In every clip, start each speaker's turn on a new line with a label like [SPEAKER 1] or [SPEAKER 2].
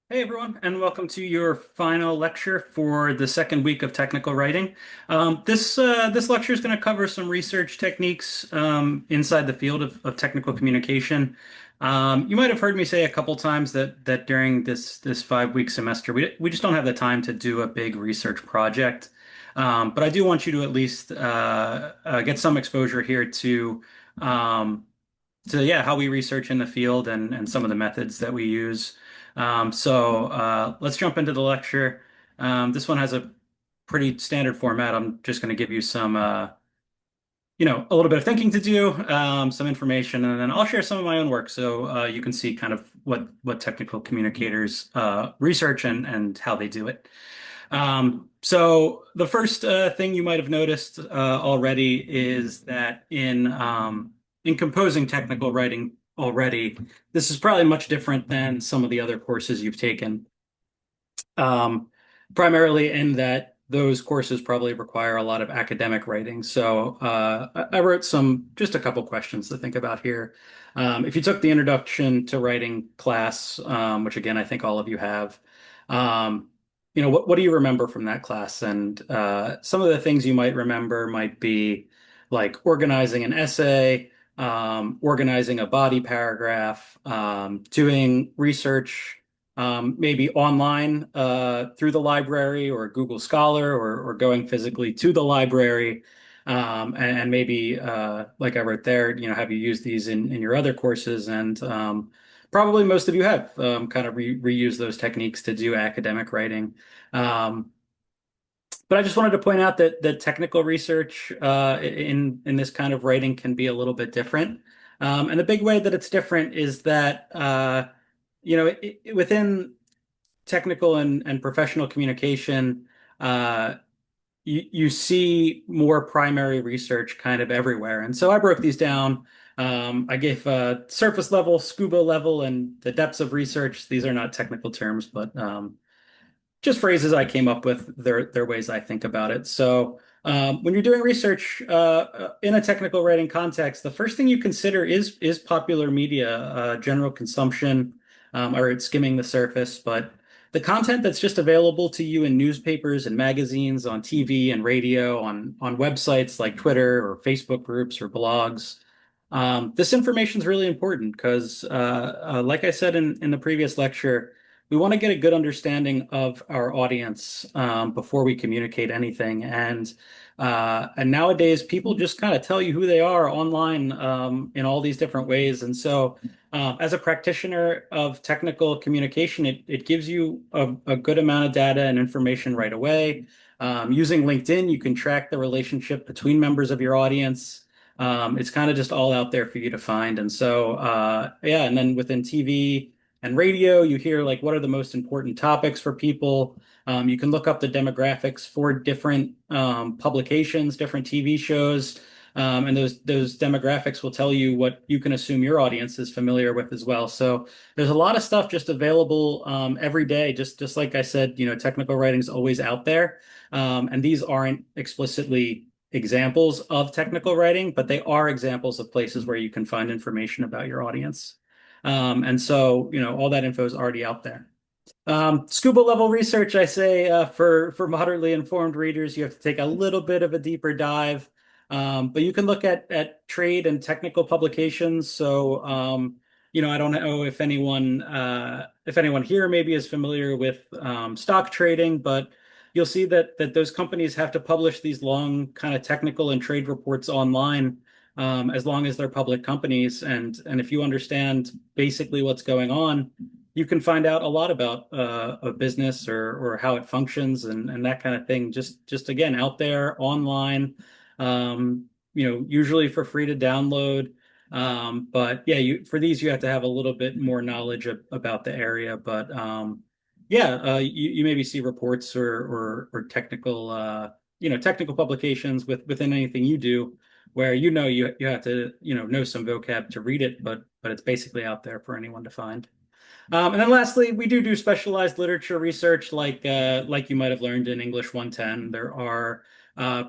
[SPEAKER 1] Hey everyone, and welcome to your final lecture for the second week of technical writing. This lecture is going to cover some research techniques inside the field of technical communication. You might have heard me say a couple times that during this 5 week semester we just don't have the time to do a big research project. But I do want you to at least get some exposure here um, to yeah, how we research in the field and some of the methods that we use. Let's jump into the lecture. This one has a pretty standard format. I'm just going to give you some a little bit of thinking to do, some information, and then I'll share some of my own work so you can see kind of what technical communicators research and how they do it. So the first thing you might have noticed already is that in composing technical writing already, this is probably much different than some of the other courses you've taken. Um, Primarily in that those courses probably require a lot of academic writing. So I wrote just a couple questions to think about here. If you took the Introduction to Writing class, which again I think all of you have, um, what do you remember from that class? And some of the things you might remember might be like organizing an essay, organizing a body paragraph, doing research maybe online through the library or Google Scholar or going physically to the library. And maybe, like I wrote there, have you used these in your other courses? And probably most of you have kind of reused those techniques to do academic writing. Um, but I just wanted to point out that technical research in this kind of writing can be a little bit different. And the big way that it's different is that within technical and professional communication, uh, you see more primary research kind of everywhere. And so I broke these down. I gave surface level, scuba level, and the depths of research. These are not technical terms, but just phrases I came up with. They're ways I think about it. So when you're doing research in a technical writing context, the first thing you consider is popular media, general consumption. I wrote skimming the surface, but the content that's just available to you in newspapers and magazines, on TV and radio, on websites like Twitter or Facebook groups or blogs. This information is really important because, like I said in the previous lecture, we want to get a good understanding of our audience before we communicate anything. And nowadays, people just kind of tell you who they are online in all these different ways. And so, as a practitioner of technical communication, it gives you a good amount of data and information right away. Using LinkedIn, you can track the relationship between members of your audience. It's kind of just all out there for you to find. And so, yeah, and then within TV and radio, you hear like what are the most important topics for people. You can look up the demographics for different publications, different TV shows, and those demographics will tell you what you can assume your audience is familiar with as well. So there's a lot of stuff just available every day. Just like I said, technical writing is always out there, and these aren't explicitly examples of technical writing, but they are examples of places where you can find information about your audience. And so, all that info is already out there. Scuba level research, I say, for moderately informed readers, you have to take a little bit of a deeper dive. But you can look at trade and technical publications. So, I don't know if anyone here maybe is familiar with stock trading, but you'll see that those companies have to publish these long kind of technical and trade reports online as long as they're public companies. And if you understand basically what's going on, you can find out a lot about a business or how it functions and that kind of thing. Just again out there online, usually for free to download. But yeah, for these you have to have a little bit more knowledge about the area. But yeah, you maybe see reports or technical technical publications within anything you do where you have to know some vocab to read it, but it's basically out there for anyone to find. And then lastly, we do specialized literature research like you might have learned in English 110. There are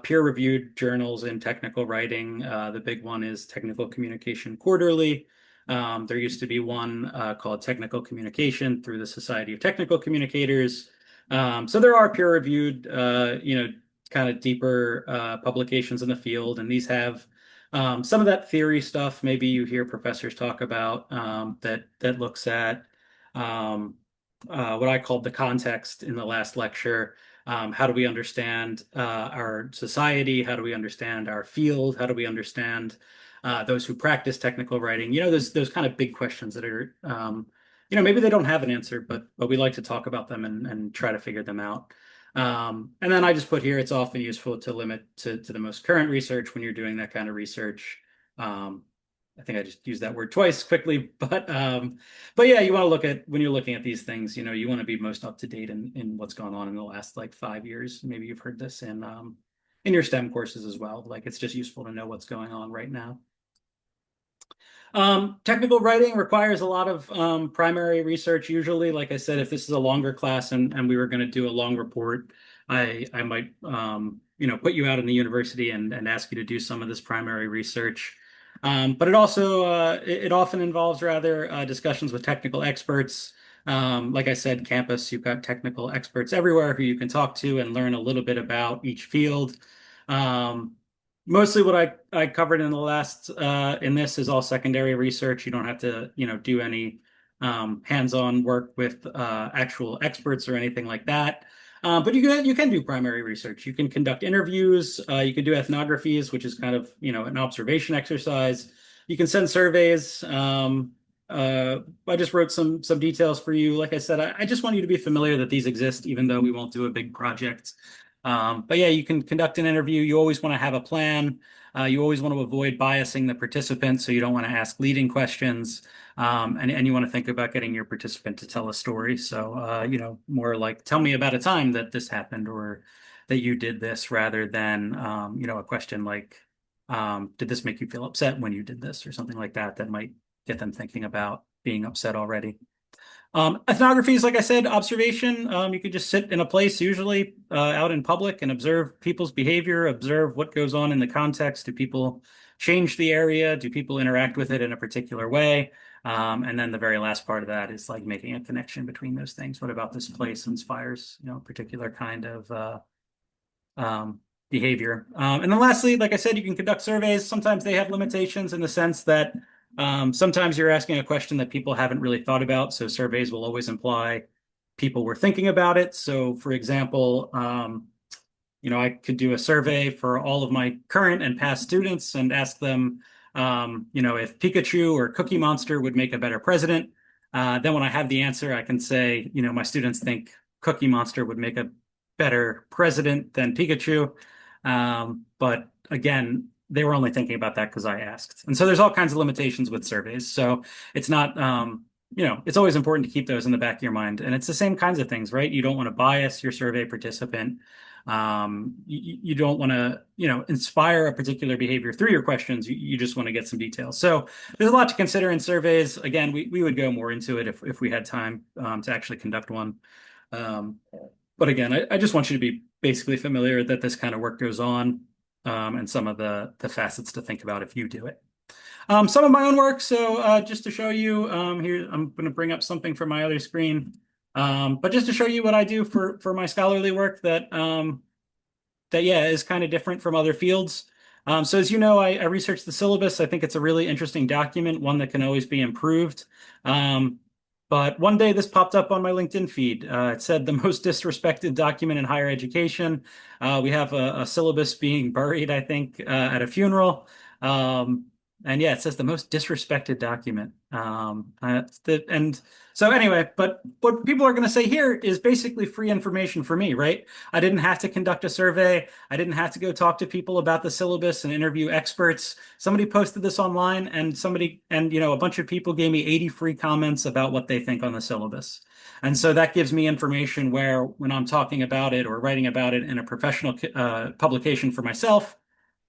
[SPEAKER 1] peer-reviewed journals in technical writing. The big one is Technical Communication Quarterly. There used to be one called Technical Communication through the Society of Technical Communicators. So there are peer-reviewed, kind of deeper publications in the field, and these have some of that theory stuff. Maybe you hear professors talk about that looks at um, what I called the context in the last lecture. How do we understand our society? How do we understand our field? How do we understand those who practice technical writing? Those kind of big questions that are, maybe they don't have an answer, but we like to talk about them and try to figure them out. And then I just put here, it's often useful to limit to the most current research when you're doing that kind of research. Um, I think I just used that word twice quickly, but yeah, you want to look at when you're looking at these things, you want to be most up to date in what's gone on in the last like 5 years. Maybe you've heard this in your STEM courses as well. Like it's just useful to know what's going on right now. Technical writing requires a lot of primary research usually. Like I said, if this is a longer class and we were going to do a long report, I might put you out in the university and ask you to do some of this primary research. But it also it often involves rather discussions with technical experts. Like I said, campus, you've got technical experts everywhere who you can talk to and learn a little bit about each field. Um, Mostly what I covered in the last in this is all secondary research. You don't have to, do any hands-on work with actual experts or anything like that. But you can do primary research. You can conduct interviews. You can do ethnographies, which is kind of, an observation exercise. You can send surveys. I just wrote some details for you. Like I said, I just want you to be familiar that these exist, even though we won't do a big project. But yeah, you can conduct an interview. You always want to have a plan. You always want to avoid biasing the participant, so you don't want to ask leading questions. And you want to think about getting your participant to tell a story. So, more like, tell me about a time that this happened or that you did this rather than, a question like, did this make you feel upset when you did this or something like that that might get them thinking about being upset already. Ethnography is, like I said, observation. You could just sit in a place, usually out in public, and observe people's behavior, observe what goes on in the context. Do people change the area? Do people interact with it in a particular way? And then the very last part of that is like making a connection between those things. What about this place inspires, a particular kind of behavior? And then lastly, like I said, you can conduct surveys. Sometimes they have limitations in the sense that sometimes you're asking a question that people haven't really thought about, so surveys will always imply people were thinking about it. So, for example, I could do a survey for all of my current and past students and ask them, if Pikachu or Cookie Monster would make a better president. Then when I have the answer, I can say, my students think Cookie Monster would make a better president than Pikachu. But again, they were only thinking about that because I asked. And so there's all kinds of limitations with surveys. So it's not, it's always important to keep those in the back of your mind. And it's the same kinds of things, right? You don't want to bias your survey participant. You don't want to, inspire a particular behavior through your questions. You just want to get some details. So there's a lot to consider in surveys. Again, we would go more into it if we had time to actually conduct one. Um, but again, I just want you to be basically familiar that this kind of work goes on and some of the facets to think about if you do it. Some of my own work. So just to show you here, I'm going to bring up something from my other screen. But just to show you what I do for my scholarly work that yeah is kind of different from other fields. So as you know, I researched the syllabus. I think it's a really interesting document, one that can always be improved. But one day this popped up on my LinkedIn feed. It said the most disrespected document in higher education. We have a syllabus being buried, I think, at a funeral. And yeah, it says the most disrespected document. And so anyway, but what people are going to say here is basically free information for me, right? I didn't have to conduct a survey. I didn't have to go talk to people about the syllabus and interview experts. Somebody posted this online and a bunch of people gave me 80 free comments about what they think on the syllabus. And so that gives me information where when I'm talking about it or writing about it in a professional publication for myself,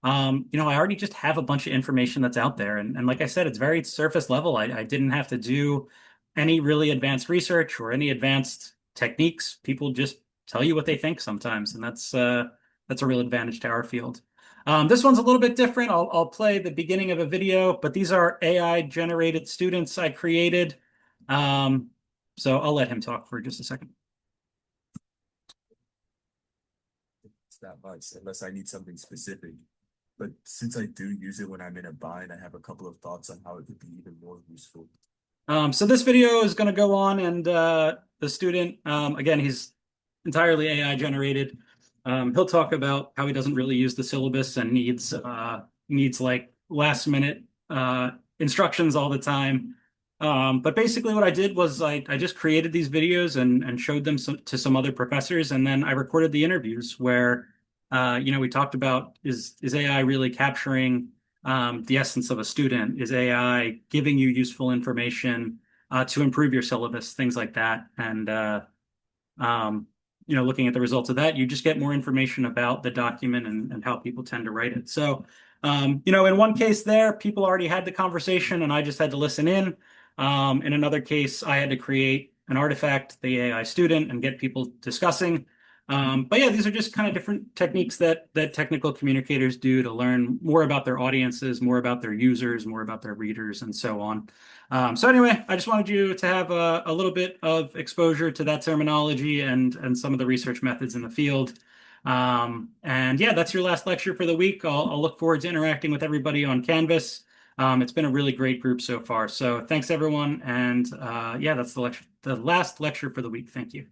[SPEAKER 1] I already just have a bunch of information that's out there. And like I said, it's very surface level. I didn't have to do any really advanced research or any advanced techniques. People just tell you what they think sometimes, and that's a real advantage to our field. This one's a little bit different. I'll play the beginning of a video, but these are AI generated students I created. Um, so I'll let him talk for just a second.
[SPEAKER 2] It's not much unless I need something specific. But since I do use it when I'm in a bind, I have a couple of thoughts on how it could be even more useful.
[SPEAKER 1] So this video is going to go on, and the student, again, he's entirely AI generated. He'll talk about how he doesn't really use the syllabus and needs like last minute instructions all the time. But basically, what I did was I just created these videos and showed them to some other professors, and then I recorded the interviews where we talked about is AI really capturing the essence of a student? Is AI giving you useful information to improve your syllabus, things like that? And um, looking at the results of that, you just get more information about the document and how people tend to write it. So, in one case there, people already had the conversation and I just had to listen in. In another case, I had to create an artifact, the AI student, and get people discussing. But yeah, these are just kind of different techniques that technical communicators do to learn more about their audiences, more about their users, more about their readers, and so on. So anyway, I just wanted you to have a little bit of exposure to that terminology and some of the research methods in the field. And yeah, that's your last lecture for the week. I'll look forward to interacting with everybody on Canvas. It's been a really great group so far. So thanks everyone. And yeah, that's the last lecture for the week. Thank you.